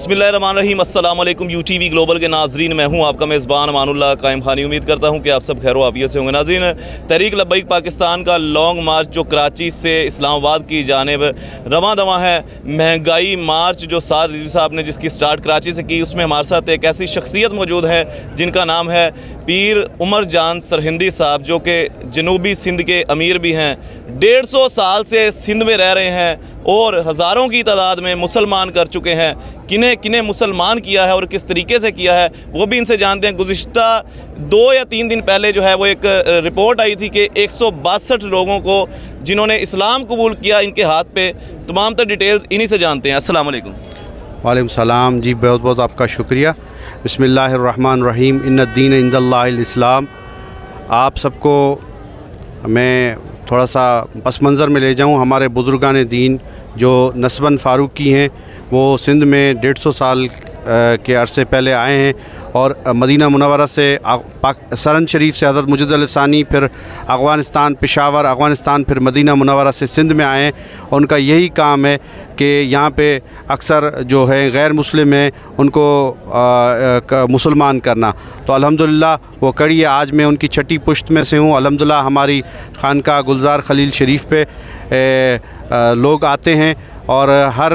बिस्मिल्लाहिर्रहमानिर्रहीम। अस्सलाम वालेकुम यूटीवी ग्लोबल के नाजरीन, मैं हूं आपका मेज़बान अमानुल्लाह कायम खानी। उम्मीद करता हूं कि आप सब खैर आफियत से होंगे। नाजरीन, तहरीक लब्बैक पाकिस्तान का लॉन्ग मार्च जो कराची से इस्लामाबाद की जानिब रवां दवा है, महंगाई मार्च जो साद रिजवी साहब ने जिसकी स्टार्ट कराची से की, उसमें हमारे साथ एक ऐसी शख्सियत मौजूद है जिनका नाम है पीर उमर जान सरहिंदी साहब, जो कि जनूबी सिंध के अमीर भी हैं। 150 साल से सिंध में रह रहे हैं और हज़ारों की तादाद में मुसलमान कर चुके हैं। किन्हें किन्हें मुसलमान किया है और किस तरीके से किया है वो भी इनसे जानते हैं। गुज़िश्ता 2 या 3 दिन पहले जो है वो एक रिपोर्ट आई थी कि 162 लोगों को जिन्होंने इस्लाम कबूल किया, इनके हाथ पे तमाम तर डिटेल्स इन्हीं से जानते हैं। अस्सलाम वालेकुम। वालेकुम सलाम जी, बहुत बहुत आपका शुक्रिया। बिस्मिल्लाहिर्रहमानिर्रहीम, इन्नद्दीन इंदल्लाहिल इस्लाम। आप सबको मैं थोड़ा सा पस मंज़र में ले जाऊँ। हमारे बुज़ुर्गान दीन जो नस्बन फ़ारूकी हैं वो सिंध में 150 साल के अरसे पहले आए हैं और मदीना मुनव्वरा से सरन शरीफ से हज़रत मुजद्दिद अल-सानी, फिर अफ़गानिस्तान पेशावर, अफ़गानिस्तान, फिर मदीना मुनव्वरा से सिंध में आए हैं। और उनका यही काम है कि यहाँ पे अक्सर जो है गैर मुस्लिम हैं उनको मुसलमान करना। तो अल्हम्दुलिल्लाह वो कड़ी है। आज मैं उनकी छठी पुश्त में से हूँ। अल्हम्दुलिल्लाह हमारी खानका गुलजार खलील शरीफ पे लोग आते हैं और हर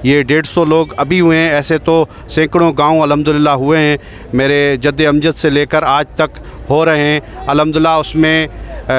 ये 150 लोग अभी हुए हैं। ऐसे तो सैकड़ों गांव अल्हम्दुलिल्लाह हुए हैं मेरे जद्द अमजद से लेकर आज तक हो रहे हैं अल्हम्दुलिल्लाह। उसमें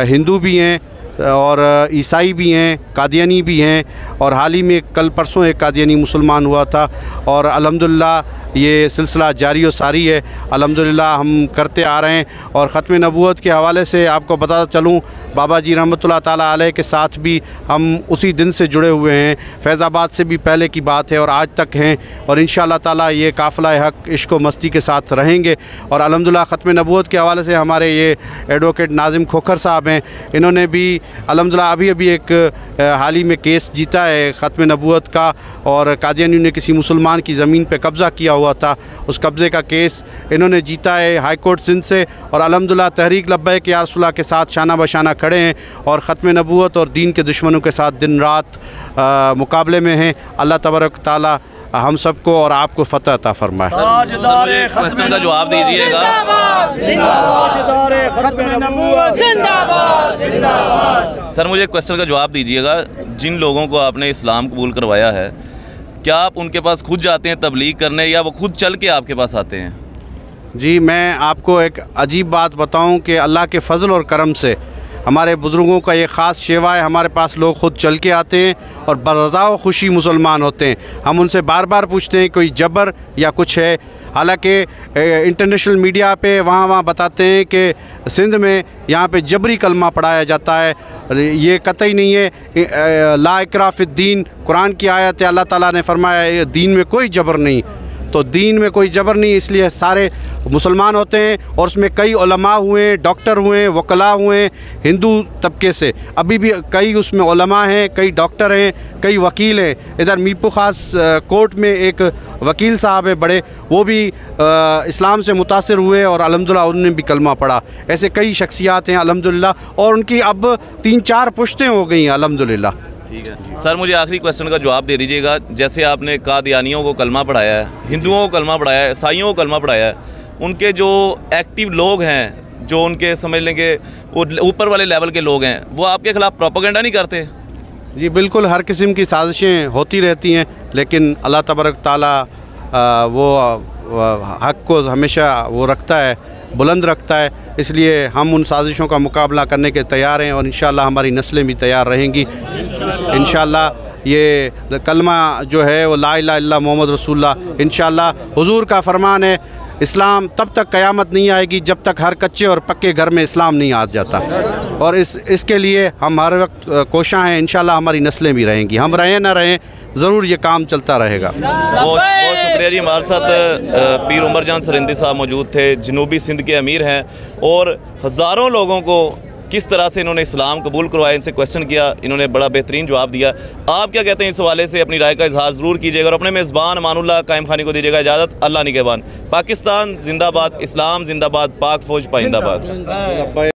हिंदू भी हैं और ईसाई भी हैं, कादियानी भी हैं। और हाल ही में कल परसों एक कादियानी मुसलमान हुआ था और अल्हम्दुलिल्लाह ये सिलसिला जारी और सारी है। अल्हम्दुलिल्लाह हम करते आ रहे हैं। और ख़त्म नबूवत के हवाले से आपको बताता चलूँ, बाबा जी रहमतुल्लाह ताला अलैह के साथ भी हम उसी दिन से जुड़े हुए हैं। फैज़ाबाद से भी पहले की बात है और आज तक हैं। और इंशाअल्लाह ताला ये काफ़िला हक़ इश्क व मस्ती के साथ रहेंगे। और अल्हम्दुलिल्लाह ख़त्म नबूवत के हवाले से हमारे ये एडवोकेट नाज़िम खोखर साहब हैं, इन्होंने भी अल्हम्दुलिल्लाह अभी एक हाल ही में केस जीता है ख़त्म नबूवत का। और कादियानियों ने किसी मुसलमान की ज़मीन पर कब्ज़ा किया हुआ था, उस कब्ज़े का केस इन्होंने जीता है हाई कोर्ट सिंध से। और अल्हम्दुलिल्लाह तहरीक लब्बैक या रसूलल्लाह के साथ शाना बशाना खड़े हैं और ख़त्म नबूवत और दीन के दुश्मनों के साथ दिन रात मुकाबले में हैं। अल्लाह तबारक ताला हम सबको और आपको फ़तह अता फरमाए। क्वेश्चन का जवाब दीजिएगा। सर, मुझे क्वेश्चन का जवाब दीजिएगा। जिन लोगों को आपने इस्लाम कबूल करवाया है, क्या आप उनके पास खुद जाते हैं तबलीग करने या वो खुद चल के आपके पास आते हैं? जी, मैं आपको एक अजीब बात बताऊं कि अल्लाह के फ़ज़ल और करम से हमारे बुज़ुर्गों का ये ख़ास शेवा है। हमारे पास लोग ख़ुद चल के आते हैं और बरज़ा व खुशी मुसलमान होते हैं। हम उनसे बार बार पूछते हैं कोई जबर या कुछ है। हालांकि इंटरनेशनल मीडिया पे वहाँ बताते हैं कि सिंध में यहाँ पे जबरी कलमा पढ़ाया जाता है। ये कतई नहीं है। ला इकराह फिद्दीन कुरान की आयत है। अल्लाह ताला ने फरमाया दीन में कोई जबर नहीं। तो दीन में कोई जबर नहीं, इसलिए सारे मुसलमान होते हैं। और उसमें कई उलमा हुए, डॉक्टर हुए, वकला हुए हिंदू तबके से। अभी भी कई उसमें उलमा हैं, कई डॉक्टर हैं, कई वकील हैं। इधर मीरपुर ख़ास कोर्ट में एक वकील साहब है बड़े, वो भी इस्लाम से मुतासिर हुए और अल्हम्दुलिल्लाह उन्होंने भी कलमा पढ़ा। ऐसे कई शख्सियात हैं अल्हम्दुलिल्लाह और उनकी अब 3-4 पुश्तें हो गई हैं अल्हम्दुलिल्लाह। ठीक है सर, मुझे आखिरी क्वेश्चन का जवाब दे दीजिएगा। जैसे आपने कादियानियों को कलमा पढ़ाया है, हिंदुओं को कलमा पढ़ाया है, ईसाइयों को कलमा पढ़ाया है, उनके जो एक्टिव लोग हैं, जो उनके समझ लें कि वो ऊपर वाले लेवल के लोग हैं, वो आपके ख़िलाफ़ प्रोपेगेंडा नहीं करते? जी बिल्कुल, हर किस्म की साजिशें होती रहती हैं, लेकिन अल्लाह तबारक ताला वो हक़ को हमेशा वो रखता है, बुलंद रखता है। इसलिए हम उन साजिशों का मुकाबला करने के तैयार हैं और इंशाअल्लाह हमारी नस्लें भी तैयार रहेंगी। इंशाअल्लाह ये कलमा जो है वो ला इलाहा इल्लल्लाह मोहम्मद रसूलुल्लाह, इंशाअल्लाह हुजूर का फरमान है, इस्लाम तब तक क़यामत नहीं आएगी जब तक हर कच्चे और पक्के घर में इस्लाम नहीं आ जाता। और इसके लिए हम हर वक्त कोशां हैं। इंशाअल्लाह हमारी नस्लें भी रहेंगी, हम रहें ना रहें, ज़रूर ये काम चलता रहेगा। बहुत शुक्रिया जी। हमारे साथ पीर उमर जान सरहिंदी साहब मौजूद थे, जनूबी सिंध के अमीर हैं और हज़ारों लोगों को किस तरह से इन्होंने इस्लाम कबूल करवाया, इनसे क्वेश्चन किया, इन्होंने बड़ा बेहतरीन जवाब दिया। आप क्या कहते हैं इस हवाले से? अपनी राय का इजहार ज़रूर कीजिएगा और अपने मेज़बान अमानुल्लाह कायम खानी को दीजिएगा इजाज़त। अल्लाह निगहबान। पाकिस्तान जिंदाबाद, इस्लाम जिंदाबाद, पाक फ़ौज पाइंदाबाद।